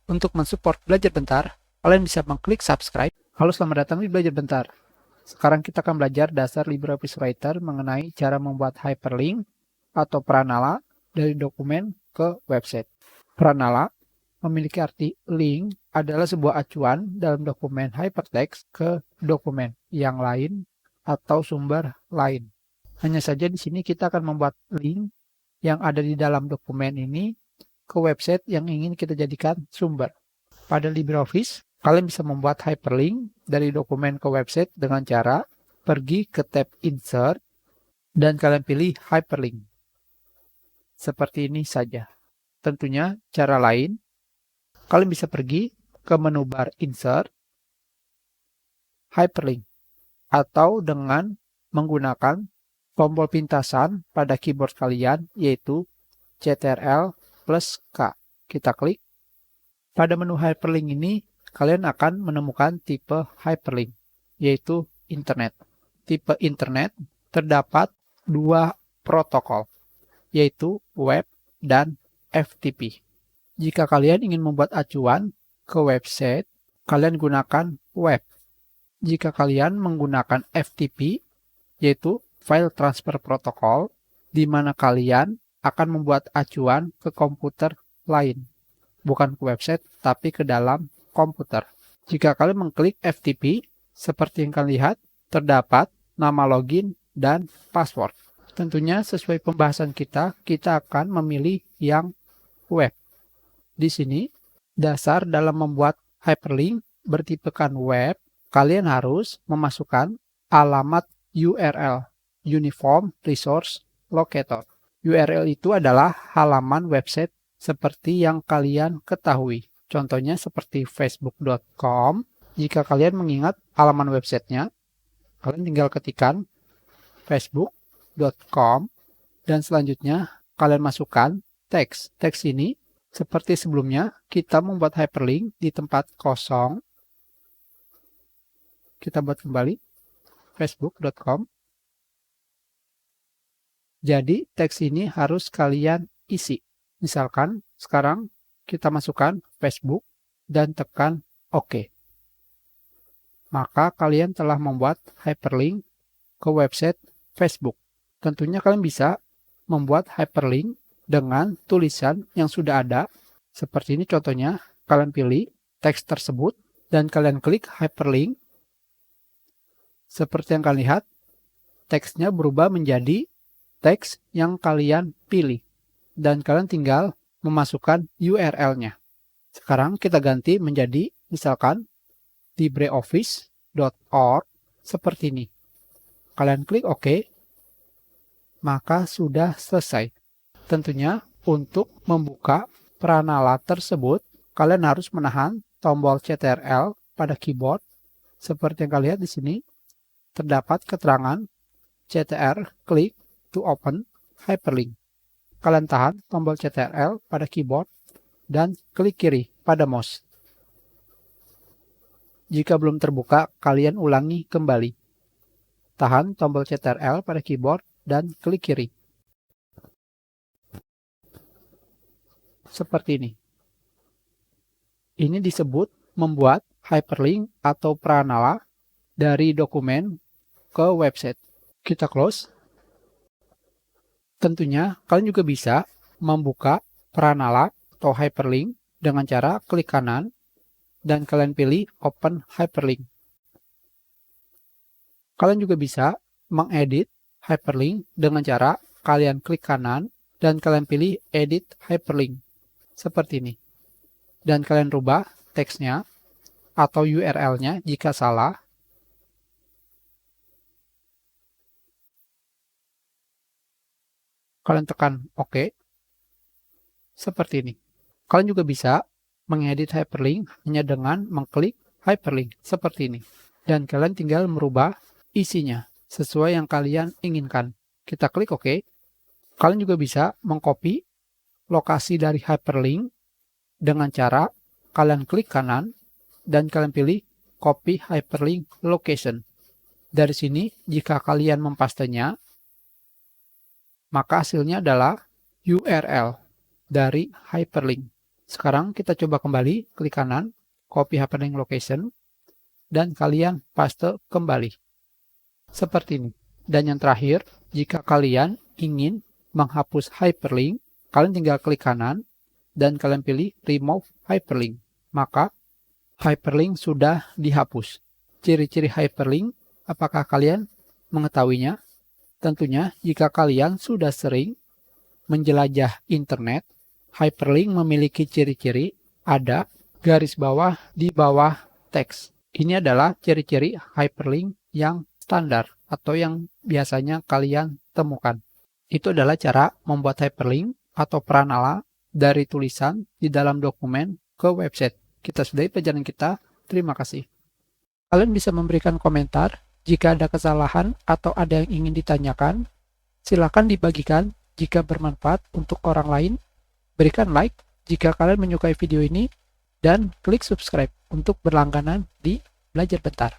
Untuk mensupport Belajar Bentar, kalian bisa mengklik subscribe. Halo, selamat datang di Belajar Bentar. Sekarang kita akan belajar dasar LibreOffice Writer mengenai cara membuat hyperlink atau pranala dari dokumen ke website. Pranala memiliki arti link adalah sebuah acuan dalam dokumen hypertext ke dokumen yang lain atau sumber lain. Hanya saja di sini kita akan membuat link yang ada di dalam dokumen ini ke website yang ingin kita jadikan sumber. Pada LibreOffice, kalian bisa membuat hyperlink dari dokumen ke website dengan cara pergi ke tab Insert dan kalian pilih hyperlink. Seperti ini saja. Tentunya cara lain, kalian bisa pergi ke menu bar Insert, hyperlink, atau dengan menggunakan tombol pintasan pada keyboard kalian, yaitu Ctrl plus K. Kita klik. Pada menu hyperlink ini, kalian akan menemukan tipe hyperlink, yaitu internet. Tipe internet terdapat dua protokol, yaitu web dan FTP. Jika kalian ingin membuat acuan ke website, kalian gunakan web. Jika kalian menggunakan FTP, yaitu File Transfer Protocol, di mana kalian akan membuat acuan ke komputer lain, bukan ke website, tapi ke dalam komputer. Jika kalian mengklik FTP, seperti yang kalian lihat, terdapat nama login dan password. Tentunya sesuai pembahasan kita akan memilih yang web. Di sini, dasar dalam membuat hyperlink bertipekan web, kalian harus memasukkan alamat URL, Uniform Resource Locator. URL itu adalah halaman website seperti yang kalian ketahui. Contohnya seperti facebook.com. Jika kalian mengingat halaman websitenya, kalian tinggal ketikkan facebook.com dan selanjutnya kalian masukkan teks. Teks ini seperti sebelumnya, kita membuat hyperlink di tempat kosong. Kita buat kembali facebook.com. Jadi, teks ini harus kalian isi. Misalkan, sekarang kita masukkan Facebook dan tekan OK. Maka kalian telah membuat hyperlink ke website Facebook. Tentunya kalian bisa membuat hyperlink dengan tulisan yang sudah ada. Seperti ini contohnya, kalian pilih teks tersebut dan kalian klik hyperlink. Seperti yang kalian lihat, teksnya berubah menjadi teks yang kalian pilih. Dan kalian tinggal memasukkan URL-nya. Sekarang kita ganti menjadi misalkan libreoffice.org seperti ini. Kalian klik OK, maka sudah selesai. Tentunya untuk membuka pranala tersebut, kalian harus menahan tombol Ctrl pada keyboard. Seperti yang kalian lihat di sini, terdapat keterangan Ctrl klik to open hyperlink. Kalian tahan tombol Ctrl pada keyboard dan klik kiri pada mouse. Jika belum terbuka, kalian ulangi kembali. Tahan tombol Ctrl pada keyboard dan klik kiri. Seperti ini. Ini disebut membuat hyperlink atau pranala dari dokumen ke website. Kita close. Tentunya, kalian juga bisa membuka pranala atau hyperlink dengan cara klik kanan dan kalian pilih Open Hyperlink. Kalian juga bisa mengedit hyperlink dengan cara kalian klik kanan dan kalian pilih Edit Hyperlink. Seperti ini. Dan kalian rubah teksnya atau URL-nya jika salah. Kalian tekan OK. Seperti ini. Kalian juga bisa mengedit hyperlink hanya dengan mengklik hyperlink seperti ini. Dan kalian tinggal merubah isinya sesuai yang kalian inginkan. Kita klik OK. Kalian juga bisa mengcopy lokasi dari hyperlink dengan cara kalian klik kanan dan kalian pilih Copy Hyperlink Location. Dari sini, jika kalian mempastenya, maka hasilnya adalah URL dari hyperlink. Sekarang kita coba kembali, klik kanan, copy hyperlink location, dan kalian paste kembali. Seperti ini. Dan yang terakhir, jika kalian ingin menghapus hyperlink, kalian tinggal klik kanan, dan kalian pilih remove hyperlink. Maka hyperlink sudah dihapus. Ciri-ciri hyperlink, apakah kalian mengetahuinya? Tentunya jika kalian sudah sering menjelajah internet, hyperlink memiliki ciri-ciri ada garis bawah di bawah teks. Ini adalah ciri-ciri hyperlink yang standar atau yang biasanya kalian temukan. Itu adalah cara membuat hyperlink atau pranala dari tulisan di dalam dokumen ke website. Kita sudahi pelajaran kita. Terima kasih. Kalian bisa memberikan komentar jika ada kesalahan atau ada yang ingin ditanyakan. Silakan dibagikan jika bermanfaat untuk orang lain. Berikan like jika kalian menyukai video ini dan klik subscribe untuk berlangganan di Belajar Bentar.